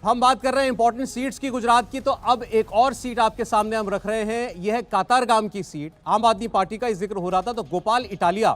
हम बात कर रहे हैं इंपॉर्टेंट सीट्स की गुजरात की, तो अब एक और सीट आपके सामने हम रख रहे हैं। यह है कातारगाम की सीट। आम आदमी पार्टी का जिक्र हो रहा था, तो गोपाल इटालिया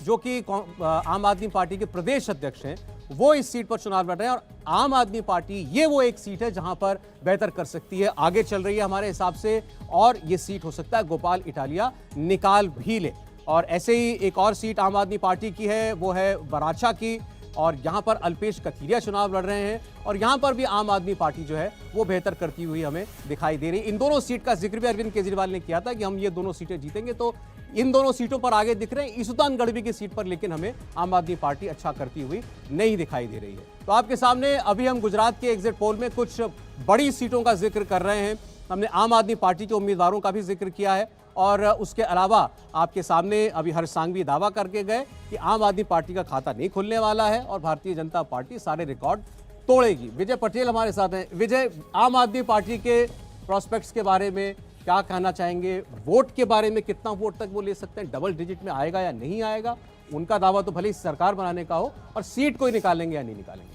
जो कि आम आदमी पार्टी के प्रदेश अध्यक्ष हैं, वो इस सीट पर चुनाव लड़ रहे हैं। और आम आदमी पार्टी ये वो एक सीट है जहां पर बेहतर कर सकती है, आगे चल रही है हमारे हिसाब से, और ये सीट हो सकता है गोपाल इटालिया निकाल भी ले। और ऐसे ही एक और सीट आम आदमी पार्टी की है, वो है बराचा की, और यहां पर अल्पेश कथीरिया चुनाव लड़ रहे हैं, और यहां पर भी आम आदमी पार्टी जो है वो बेहतर करती हुई हमें दिखाई दे रही है। इन दोनों सीट का जिक्र भी अरविंद केजरीवाल ने किया था कि हम ये दोनों सीटें जीतेंगे, तो इन दोनों सीटों पर आगे दिख रहे हैं। ईसुदान गढ़वी की सीट पर लेकिन हमें आम आदमी पार्टी अच्छा करती हुई नहीं दिखाई दे रही है। तो आपके सामने अभी हम गुजरात के एग्जिट पोल में कुछ बड़ी सीटों का जिक्र कर रहे हैं। हमने आम आदमी पार्टी के उम्मीदवारों का भी जिक्र किया है, और उसके अलावा आपके सामने अभी हर्ष सांघवी दावा करके गए कि आम आदमी पार्टी का खाता नहीं खुलने वाला है और भारतीय जनता पार्टी सारे रिकॉर्ड तोड़ेगी। विजय पटेल हमारे साथ हैं। विजय, आम आदमी पार्टी के प्रोस्पेक्ट्स के बारे में क्या कहना चाहेंगे? वोट के बारे में कितना वोट तक वो ले सकते हैं? डबल डिजिट में आएगा या नहीं आएगा? उनका दावा तो भले ही सरकार बनाने का हो, और सीट कोई निकालेंगे या नहीं निकालेंगे?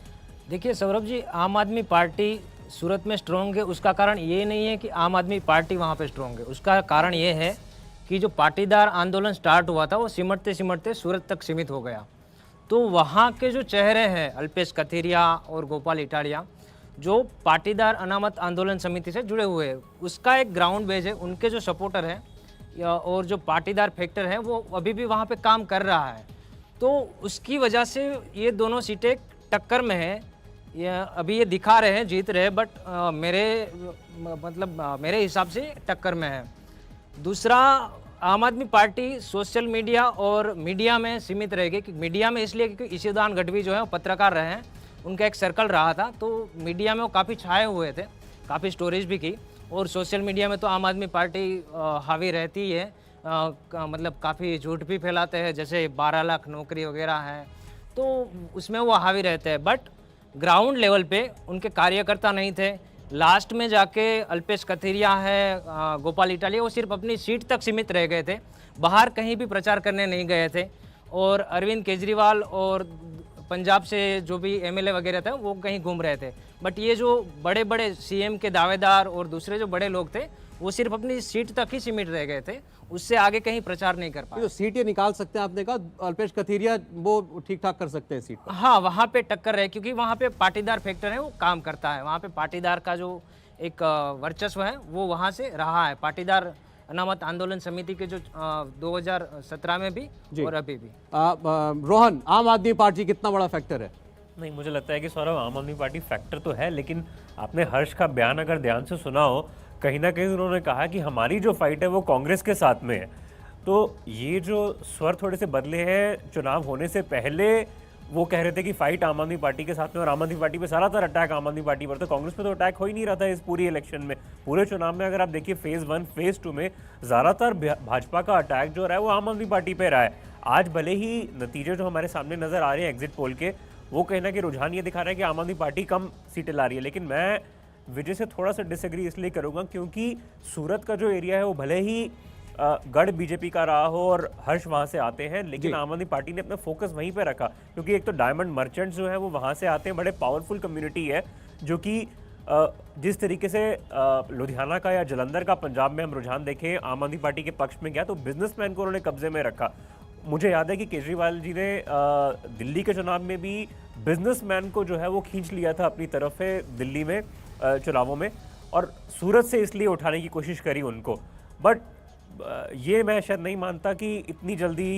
देखिए सौरभ जी, आम आदमी पार्टी सूरत में स्ट्रॉन्ग है, उसका कारण ये नहीं है कि आम आदमी पार्टी वहाँ पे स्ट्रॉन्ग है। उसका कारण ये है कि जो पाटीदार आंदोलन स्टार्ट हुआ था वो सिमटते सिमटते सूरत तक सीमित हो गया। तो वहाँ के जो चेहरे हैं अल्पेश कथीरिया और गोपाल इटालिया, जो पाटीदार अनामत आंदोलन समिति से जुड़े हुए हैं, उसका एक ग्राउंड बेस है। उनके जो सपोर्टर हैं और जो पाटीदार फैक्टर है वो अभी भी वहाँ पे काम कर रहा है। तो उसकी वजह से ये दोनों सीटें टक्कर में हैं। अभी ये दिखा रहे हैं जीत रहे हैं, बट मेरे हिसाब से टक्कर में है। दूसरा, आम आदमी पार्टी सोशल मीडिया और मीडिया में सीमित रहेगी। कि मीडिया में इसलिए क्योंकि ईसुदान गढ़वी जो है वो पत्रकार रहे हैं, उनका एक सर्कल रहा था, तो मीडिया में वो काफ़ी छाए हुए थे, काफ़ी स्टोरीज भी की। और सोशल मीडिया में तो आम आदमी पार्टी हावी रहती है, मतलब काफ़ी झूठ भी फैलाते हैं, जैसे 12 लाख नौकरी वगैरह है, तो उसमें वो हावी रहते हैं। बट ग्राउंड लेवल पे उनके कार्यकर्ता नहीं थे। लास्ट में जाके अल्पेश कथीरिया है, गोपाल इटालिया, वो सिर्फ अपनी सीट तक सीमित रह गए थे, बाहर कहीं भी प्रचार करने नहीं गए थे। और अरविंद केजरीवाल और पंजाब से जो भी एमएलए वगैरह थे वो कहीं घूम रहे थे। बट ये जो बड़े बड़े सीएम के दावेदार और दूसरे जो बड़े लोग थे वो सिर्फ अपनी सीट तक ही सीमित रह गए थे, उससे आगे कहीं प्रचार नहीं कर पाए। तो सीट ये निकाल सकते हैं, आपने कहा अल्पेश कथीरिया वो ठीक ठाक कर सकते हैं सीट पर। हाँ, वहाँ पे टक्कर है, क्योंकि वहाँ पे पाटीदार फैक्टर है, वो काम करता है। वहाँ पे पाटीदार का जो एक वर्चस्व है वो वहाँ से रहा है। पाटीदार अनामत आंदोलन समिति के जो 2017 में भी और अभी भी। रोहन, आम आदमी पार्टी कितना बड़ा फैक्टर है? नहीं, मुझे लगता है कि सौरभ, आम आदमी पार्टी फैक्टर तो है, लेकिन आपने हर्ष का बयान अगर ध्यान से सुना हो, कहीं ना कहीं उन्होंने कहा कि हमारी जो फाइट है वो कांग्रेस के साथ में है। तो ये जो स्वर थोड़े से बदले हैं, चुनाव होने से पहले वो कह रहे थे कि फाइट आम आदमी पार्टी के साथ में, और आम आदमी पार्टी पे सारा तरह अटैक आम आदमी पार्टी पर, तो कांग्रेस पे तो अटैक हो ही नहीं रहा था इस पूरी इलेक्शन में। पूरे चुनाव में अगर आप देखिए फेज़ 1 फेज़ 2 में ज़्यादातर भाजपा का अटैक जो रहा है वो आम आदमी पार्टी पे रहा है। आज भले ही नतीजे जो हमारे सामने नजर आ रहे हैं एग्जिट पोल के, वो कहीं ना कहीं रुझान ये दिखा रहा है कि आम आदमी पार्टी कम सीटें ला रही है, लेकिन मैं विजय से थोड़ा सा डिसएग्री इसलिए करूंगा क्योंकि सूरत का जो एरिया है वो भले ही गढ़ बीजेपी का रहा हो और हर्ष वहां से आते हैं, लेकिन आम आदमी पार्टी ने अपना फोकस वहीं पे रखा, क्योंकि एक तो डायमंड मर्चेंट्स जो है वो वहां से आते हैं, बड़े पावरफुल कम्युनिटी है, जो कि जिस तरीके से लुधियाना का या जलंधर का पंजाब में हम रुझान देखें आम आदमी पार्टी के पक्ष में गया, तो बिजनेसमैन को उन्होंने कब्जे में रखा। मुझे याद है कि केजरीवाल जी ने दिल्ली के चुनाव में भी बिजनेसमैन को जो है वो खींच लिया था अपनी तरफ है दिल्ली में चुनावों में, और सूरत से इसलिए उठाने की कोशिश करी उनको। बट ये मैं शायद नहीं मानता कि इतनी जल्दी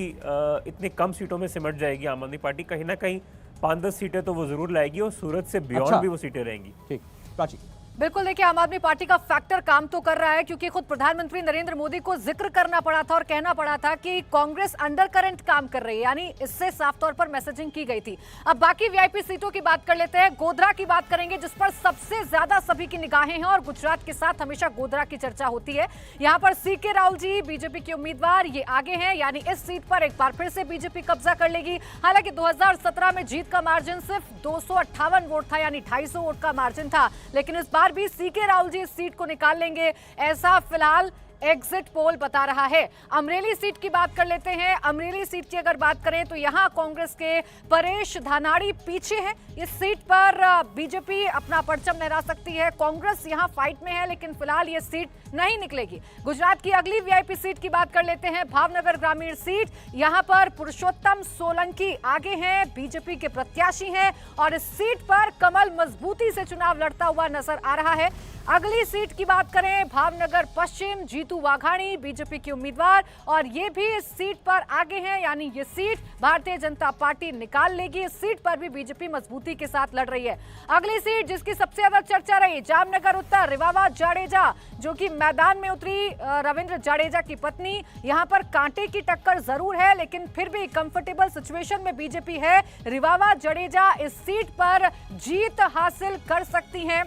इतनी कम सीटों में सिमट जाएगी आम आदमी पार्टी। कहीं ना कहीं 5-10 सीटें तो वो जरूर लाएगी, और सूरत से बियॉन्ड भी वो सीटें रहेंगी। ठीक, प्राची। बिल्कुल, देखिए आम आदमी पार्टी का फैक्टर काम तो कर रहा है, क्योंकि खुद प्रधानमंत्री नरेंद्र मोदी को जिक्र करना पड़ा था और कहना पड़ा था कि कांग्रेस अंडर करंट काम कर रही है, यानी इससे साफ तौर पर मैसेजिंग की गई थी। अब बाकी वीआईपी सीटों की बात कर लेते हैं। गोधरा की बात करेंगे, जिस पर सबसे ज्यादा सभी की निगाहें हैं, और गुजरात के साथ हमेशा गोधरा की चर्चा होती है। यहाँ पर सीके राहुल जी बीजेपी के उम्मीदवार, ये आगे हैं, यानी इस सीट पर एक बार फिर से बीजेपी कब्जा कर लेगी। हालांकि 2017 में जीत का मार्जिन सिर्फ 258 वोट था, यानी 250 वोट का मार्जिन था, लेकिन इस बार भी सीके राहुल जी इस सीट को निकाल लेंगे, ऐसा फिलहाल एग्जिट पोल बता रहा है। अमरेली सीट की बात कर लेते हैं। अमरेली सीट की अगर बात करें तो यहां कांग्रेस के परेश धानाड़ी पीछे हैं। इस सीट पर बीजेपी अपना परचम लहरा सकती है। कांग्रेस यहां फाइट में है, लेकिन फिलहाल ये सीट नहीं निकलेगी। गुजरात की अगली वीआईपी सीट की बात कर लेते हैं, भावनगर ग्रामीण सीट। यहां पर पुरुषोत्तम सोलंकी आगे हैं, बीजेपी के प्रत्याशी हैं और इस सीट पर कमल मजबूती से चुनाव लड़ता हुआ नजर आ रहा है। अगली सीट की बात करें, भावनगर पश्चिम, जीतू वाघाणी बीजेपी के उम्मीदवार और ये भी इस सीट पर आगे हैं, यानी ये सीट भारतीय जनता पार्टी निकाल लेगी। इस सीट पर भी बीजेपी मजबूती के साथ लड़ रही है। अगली सीट जिसकी सबसे ज्यादा चर्चा रही, जामनगर उत्तर, रिवावा जाडेजा जो कि मैदान में उतरी रविंद्र जाडेजा की पत्नी। यहां पर कांटे की टक्कर जरूर है, लेकिन फिर भी कंफर्टेबल सिचुएशन में बीजेपी है। रिवावा जाडेजा इस सीट पर जीत हासिल कर सकती हैं,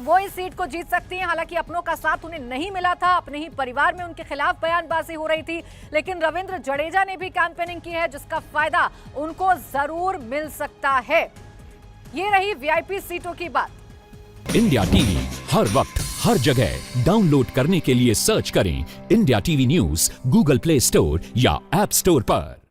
वो इस सीट को जीत सकती हैं। हालांकि अपनों का साथ उन्हें नहीं मिला था, अपने ही परिवार में उनके खिलाफ बयानबाजी हो रही थी, लेकिन रविंद्र जाडेजा ने भी कैंपेनिंग की है, जिसका फायदा उनको जरूर मिल सकता है। ये रही वीआईपी सीटों की बात। इंडिया टीवी हर वक्त हर जगह डाउनलोड करने के लिए सर्च करें India TV news Google play store या ऐप स्टोर पर।